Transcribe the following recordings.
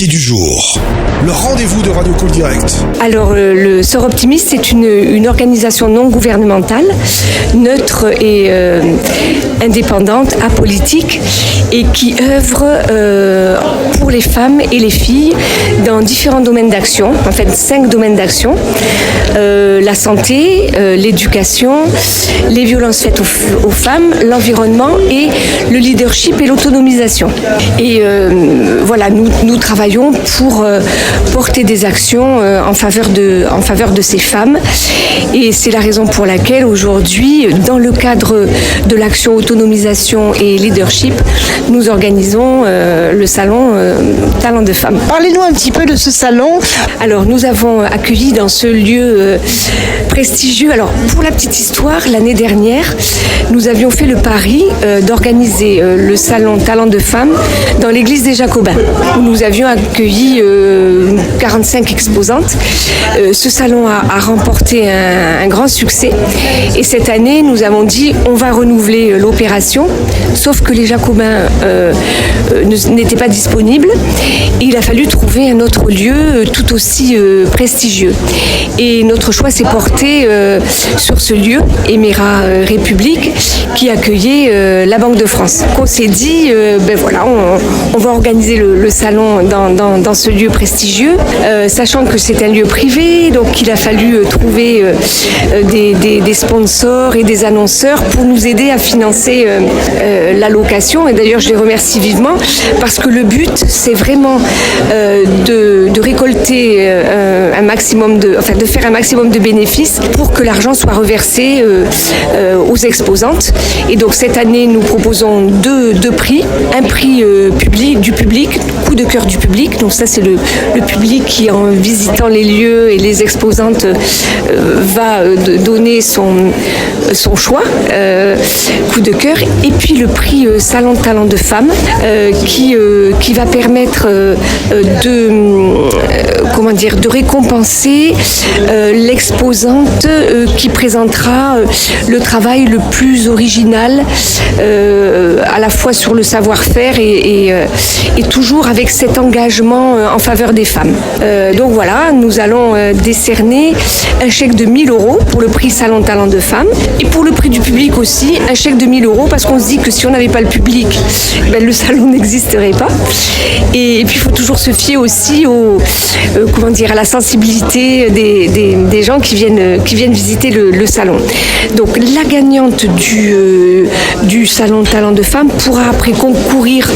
L'invité du jour. Le rendez-vous de Radio Call Direct. Alors, le Sœurs Optimistes, c'est une organisation non gouvernementale, neutre et indépendante, apolitique, et qui œuvre pour les femmes et les filles dans différents domaines d'action, en fait 5 domaines d'action. La santé, l'éducation, les violences faites aux femmes, l'environnement et le leadership et l'autonomisation. Et voilà, nous travaillons pour porter des actions en faveur de ces femmes. Et c'est la raison pour laquelle aujourd'hui, dans le cadre de l'action autonomisation et leadership, nous organisons le salon Talents de femmes. Parlez-nous un petit peu de ce salon. Alors, nous avons accueilli dans ce lieu prestigieux. Alors, pour la petite histoire, l'année dernière, nous avions fait le pari d'organiser le salon Talents de femmes dans l'église des Jacobins, où nous avions accueilli 45 exposantes. Ce salon a remporté un grand succès. Et cette année, nous avons dit on va renouveler l'opération, sauf que les Jacobins n'étaient pas disponibles. Et il a fallu trouver un autre lieu tout aussi prestigieux. Et notre choix s'est porté sur ce lieu, Emera République, qui accueillait la Banque de France. On s'est dit, voilà, on va organiser le salon dans ce lieu prestigieux, sachant que c'est un lieu privé, donc il a fallu trouver des sponsors et des annonceurs pour nous aider à financer la location. Et d'ailleurs, je les remercie vivement, parce que le but, c'est vraiment de récolter de faire un maximum de bénéfices pour que l'argent soit reversé aux exposantes. Et donc cette année, nous proposons deux prix. Un prix du public, coup de cœur du public. Donc ça, c'est le public qui, en visitant les lieux et les exposantes, va donner son choix, coup de cœur. Et puis le prix Salon Talents de femmes, qui va permettre de récompenser l'exposante qui présentera le travail le plus original, à la fois sur le savoir-faire et toujours avec cet engagement en faveur des femmes. Donc voilà, nous allons décerner un chèque de 1 000 € pour le prix Salon Talents de femmes, et pour le prix du public aussi, un chèque de 1 000 €, parce qu'on se dit que si on n'avait pas le public, le salon n'existerait pas. Et puis il faut toujours se fier aussi à la sensibilité des gens qui viennent visiter le salon. Donc la gagnante du salon Talents de femmes pourra après concourir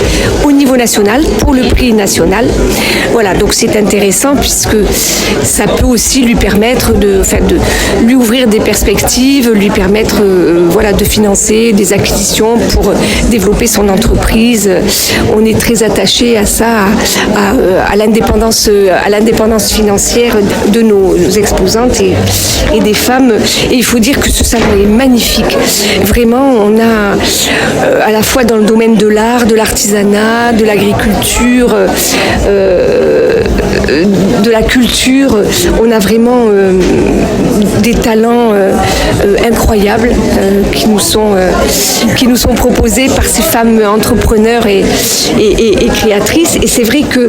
au niveau national pour le prix national. Voilà, donc c'est intéressant puisque ça peut aussi lui permettre de lui ouvrir des perspectives, lui permettre de financer des acquisitions pour développer son entreprise. On est très attaché à ça, à l'indépendance financière de nos exposantes et des femmes. Et il faut dire que ce salon est magnifique. Vraiment, on a à la fois dans le domaine de l'art, de l'artisanat, de l'agriculture, de la culture, on a vraiment des talents incroyables qui nous sont proposés par ces femmes entrepreneurs et créatrices. Et c'est vrai que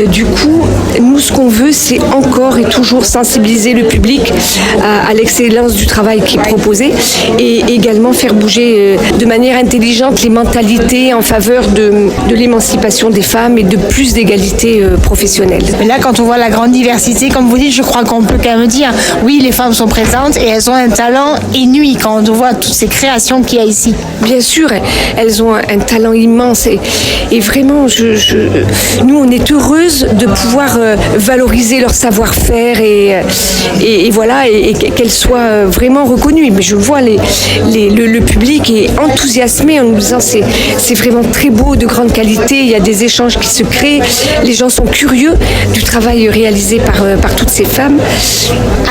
du coup, nous, ce qu'on veut, c'est encore et toujours sensibiliser le public à l'excellence du travail qui est proposé, et également faire bouger de manière intelligente les mentalités en faveur de l'émancipation des femmes et de plus d'égalité professionnelle. Mais là, quand on voit la grande diversité, comme vous dites, je crois qu'on peut quand même dire, oui, les femmes sont présentes et elles ont un talent inouï quand on voit toutes ces créations qu'il y a ici. Bien sûr, elles ont un talent immense et vraiment, nous, on est heureuses de pouvoir valoriser leur savoir-faire et voilà, et qu'elles soient vraiment reconnues. Mais je vois le public est enthousiasmé en nous disant c'est vraiment très beau, de grande qualité, il y a des échanges qui se créent, les gens sont curieux du travail réalisé par toutes ces femmes.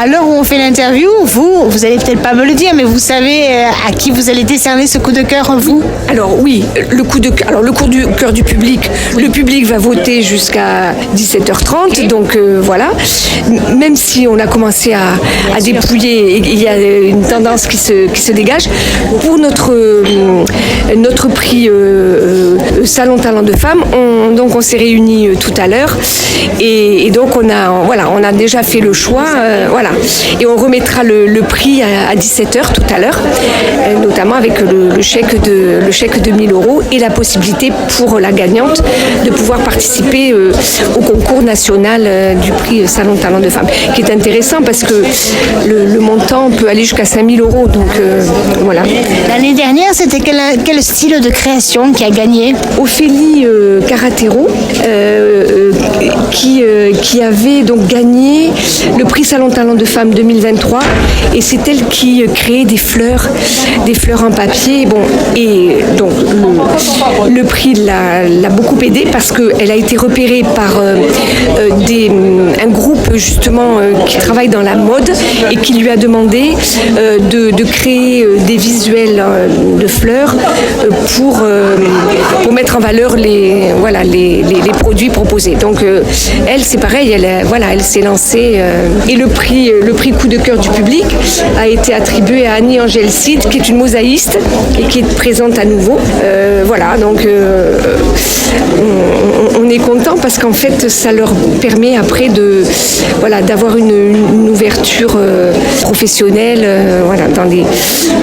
À l'heure où on fait l'interview, vous allez peut-être pas me le dire, mais vous savez à qui vous allez décerner ce coup de cœur, vous? Alors oui, le coup de cœur du public. Le public va voter jusqu'à 17h30, donc voilà. Même si on a commencé à dépouiller, il y a une tendance qui se dégage. Pour notre prix Salon Talent de Femmes, on s'est réunis tout à l'heure et donc on a déjà fait le choix, voilà. Et on remettra le prix à 17h tout à l'heure, notamment avec le chèque de 1000 € et la possibilité pour la gagnante de pouvoir participer au concours national du prix Salon Talent de Femmes, qui est intéressant parce que le montant peut aller jusqu'à 5000 €. Donc voilà. L'année dernière, c'était quel style de création qui a gagné? Ophélie Caratero, qui avait donc gagné le prix Salon Talent de Femmes 2023, et c'est elle qui créait des fleurs en papier. Bon, et donc le prix l'a beaucoup aidée parce qu'elle a été repérée par un groupe justement qui travaille dans la mode et qui lui a demandé de créer des visuels de fleurs pour mettre en valeur les produits proposés. Donc elle, c'est pareil, elle s'est lancée et le prix coup de cœur du public a été attribué à Annie-Angèle Cid, qui est une mosaïste et qui est présente à nouveau. Voilà, donc on est content parce qu'en fait ça leur permet après d'avoir une ouverture professionnelle, dans les...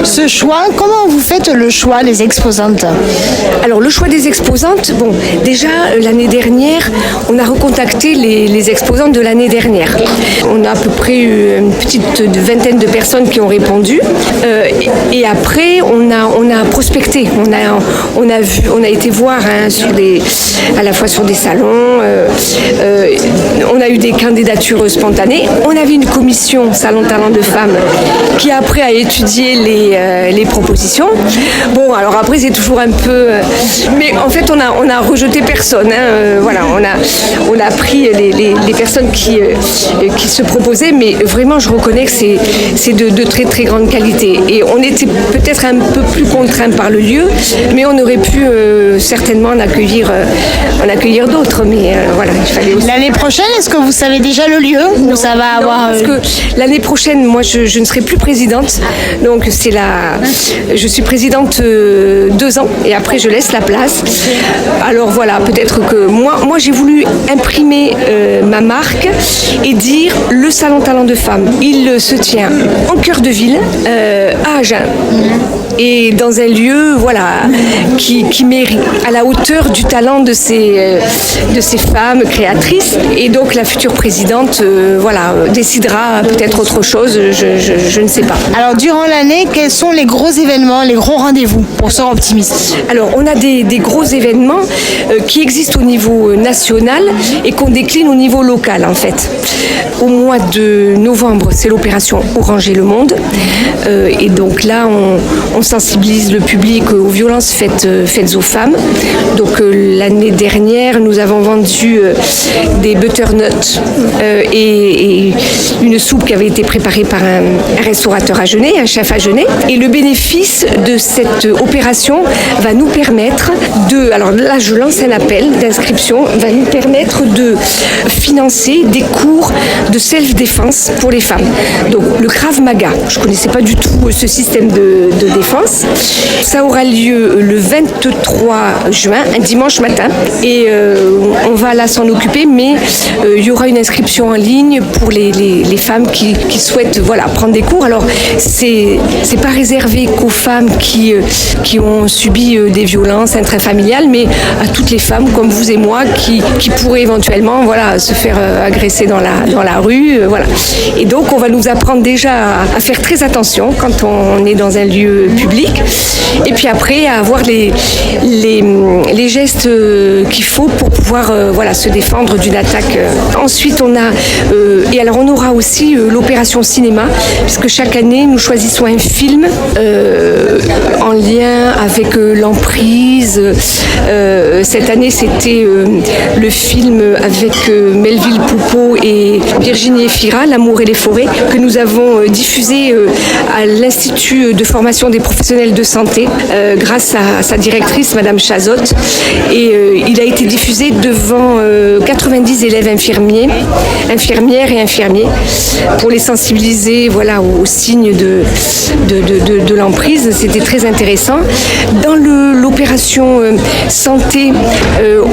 Ce choix, comment vous faites le choix des exposantes? Alors le choix des exposantes, bon, déjà l'année dernière, on a recontacté les exposantes de l'année dernière. On a à peu près eu une petite vingtaine de personnes qui ont répondu, et après on a prospecté, on a été voir à la fois sur des salons, on a eu des candidatures spontanées, on avait une commission Salon Talent de Femmes qui après a étudié les propositions. Bon, alors après c'est toujours un peu, mais en fait on a rejeté personne, hein. Voilà, on a pris les personnes qui se proposaient, mais vraiment je reconnais que c'est de très très grande qualité, et on était peut-être un peu plus contraints par le lieu, mais on aurait pu certainement en accueillir d'autres, mais voilà, il fallait aussi... L'année prochaine, est-ce que vous savez déjà le lieu où ça va avoir... Parce que l'année prochaine, moi je ne serai plus présidente, donc je suis présidente 2 ans et après je laisse la place. Alors voilà, peut-être que moi j'ai voulu imprimer ma marque et dire le Salon Talent de Femmes, il se tient en cœur de ville, à Agen, et dans un lieu qui mérite, à la hauteur du talent de ces femmes créatrices, et donc la future présidente décidera peut-être autre chose, je ne sais pas. Alors durant l'année, quels sont les gros événements, les gros rendez-vous pour Sœurs Optimistes? Alors on a des gros événements qui existent au niveau national et qu'on décline au niveau local en fait. Au mois de novembre, c'est l'opération Oranger le Monde, et donc là on sensibilise le public aux violences faites aux femmes. Donc l'année dernière, nous avons vendu des butternuts et une soupe qui avait été préparée par un restaurateur agenais, un chef agenais. Et le bénéfice de cette opération va nous permettre alors là je lance un appel d'inscription, va nous permettre de financer des cours de self-défense pour les femmes. Donc le Krav Maga, je ne connaissais pas du tout ce système de défense. Ça aura lieu le 23 juin, un dimanche matin, et on va là s'en occuper, mais il y aura une inscription en ligne pour les femmes qui souhaitent prendre des cours. Alors c'est pas réservé qu'aux femmes qui ont subi des violences intrafamiliales, mais à toutes les femmes comme vous et moi qui pourraient éventuellement se faire agresser dans la rue, Et donc on va nous apprendre déjà à faire très attention quand on est dans un lieu public public. Et puis après, à avoir les gestes qu'il faut pour pouvoir se défendre d'une attaque. Ensuite, on aura aussi l'opération cinéma, puisque chaque année, nous choisissons un film en lien avec l'emprise. Cette année, c'était le film avec Melville Poupeau et Virginie Efira, L'amour et les forêts, que nous avons diffusé à l'Institut de formation des professionnels de santé grâce à sa directrice, Madame Chazotte. Et il a été diffusé devant 90 élèves infirmières et infirmiers pour les sensibiliser aux signes de l'emprise. C'était très intéressant. Dans l'opération santé,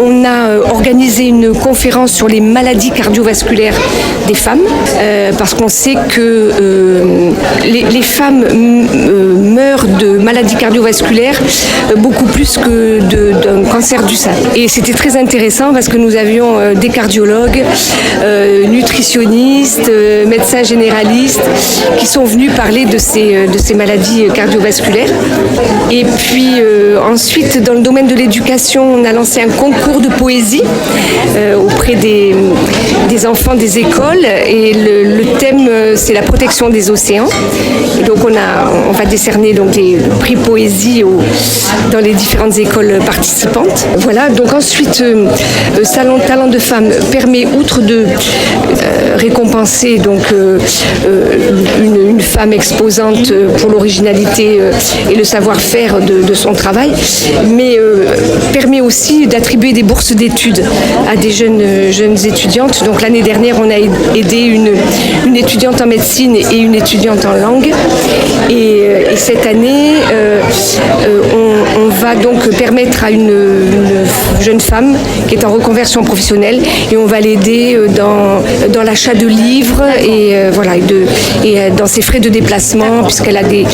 on a organisé une conférence sur les maladies cardiovasculaires des femmes, parce qu'on sait que les femmes meurent de maladies cardiovasculaires beaucoup plus que d'un cancer du sein. Et c'était très intéressant parce que nous avions des cardiologues, nutritionnistes, médecins généralistes qui sont venus parler de ces maladies cardiovasculaires. Et puis ensuite, dans le domaine de l'éducation, on a lancé un concours de poésie auprès des enfants des écoles, et le thème c'est la protection des océans. Et donc on va décerner donc des prix poésie dans les différentes écoles participantes. Voilà, donc ensuite Salon Talent de Femmes permet, outre de récompenser donc une femme exposante pour l'originalité et le savoir-faire de son travail, mais permet aussi d'attribuer des bourses d'études à des jeunes étudiantes. Donc l'année dernière, on a aidé une étudiante en médecine et une étudiante en langue. Et cette année, on va donc permettre à une jeune femme qui est en reconversion professionnelle, et on va l'aider dans l'achat de livres et dans ses frais de déplacement, puisqu'elle a des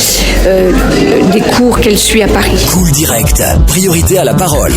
cours qu'elle suit à Paris. Cool Direct, priorité à la parole.